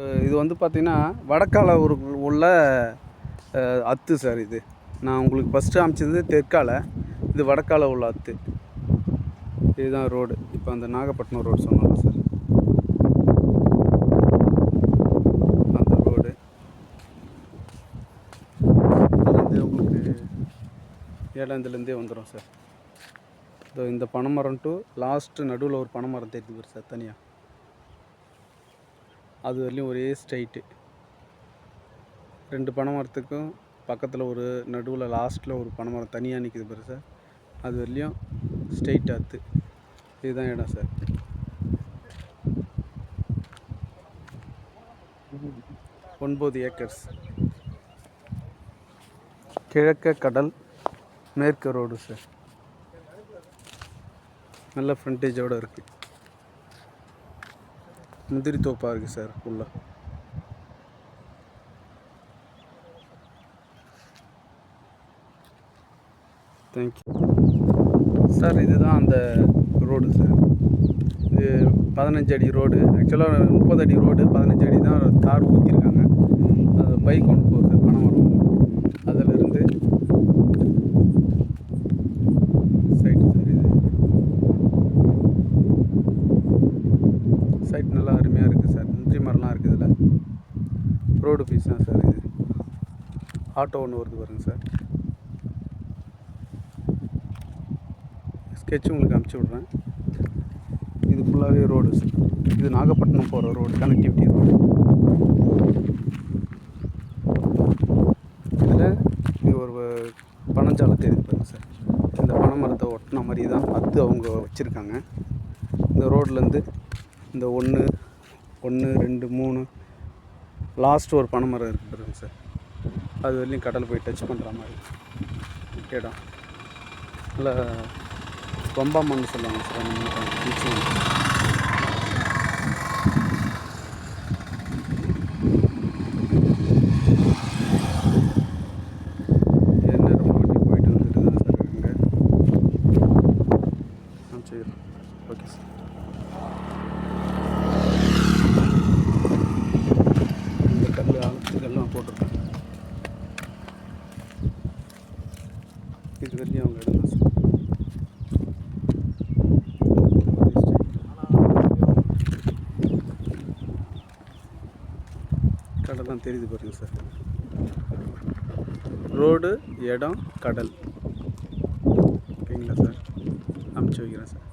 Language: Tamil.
இது வந்து பார்த்திங்கன்னா வடக்கால உள்ள அத்து சார். இது நான் உங்களுக்கு ஃபஸ்ட்டு அமைச்சது தெற்கால, இது வடக்கால உள்ள அத்து. இதுதான் ரோடு. இப்போ அந்த நாகப்பட்டினம் ரோடு சொன்னோம்ல சார், அந்த ரோடு இதுலேருந்து உங்களுக்கு ஏழாந்துலேருந்தே வந்துடும் சார். இந்த பனைமரம் டு லாஸ்ட்டு நடுவில் ஒரு பனைமரம் தெரியுது பாரு சார் தனியாக, அது வரலையும் ஒரே ஸ்ட்ரைட்டு. 2 பனைமரத்துக்கும் பக்கத்தில் ஒரு நடுவில் லாஸ்ட்டில் ஒரு பனைமரம் தனியாக நிற்கிது பாரு சார், அது வரலையும் ஸ்ட்ரைட் ஆற்று. இதுதான் இடம் சார். ஒன்பது ஏக்கர்ஸ். கிழக்க கடல், மேற்கு ரோடு சார். நல்ல ஃப்ரண்டேஜோடு இருக்குது. முந்திரி தோப்பாக இருக்குது சார் ஃபுல்லாக. Thank you sir. இதுதான் அந்த ரோடு சார். இது 15 அடி ரோடு. ஆக்சுவலாக 30 அடி ரோடு, 15 அடி தான் தார் ஊற்றிருக்காங்க. அது பைக் கொண்டு போகுது சார் பனைமரம். அதிலிருந்து சைட்டு சார். இது சைட் நல்லா அருமையாக இருக்குது சார். முந்திரி மரம்லாம் இருக்குது இதில். ரோடு பீஸ் தான் சார் இது. ஆட்டோ ஒன்று வருது பாருங்க சார். ஸ்கெட்ச் உங்களுக்கு அனுப்பிச்சி விட்றேன். இது ஃபுல்லாகவே ரோடு சார். இது நாகப்பட்டினம் போகிற ரோடு, கனெக்டிவிட்டி ரோடு. இதில் இது ஒரு பனஞ்சாலை தெரியுது பாருங்க சார். இந்த பனை மரத்தை ஒட்டின மாதிரி தான் அத்து அவங்க வச்சுருக்காங்க. இந்த ரோட்லேருந்து இந்த 1 2 3 லாஸ்ட்டு ஒரு பனை மரம் இருக்குது பாருங்க சார். அது வரலையும் கடல் போய் டச் பண்ணுற மாதிரி இடம். நல்லா ரொம்ப மண்ணு சொல்லுவாங்க சார். நேரம் வண்டி போயிட்டு வந்துட்டு தான் சார் இருக்குங்க. சரி, ஓகே சார். இந்த கல் இதெல்லாம் போட்டிருக்கேன். இது வரலையும் அவங்க இடம் தான் சார். கடலாம் தெரியுது பாருங்க சார். ரோடு, இடம், கடல். ஓகேங்களா சார்? அனுப்பிச்சி வைக்கிறேன் சார்.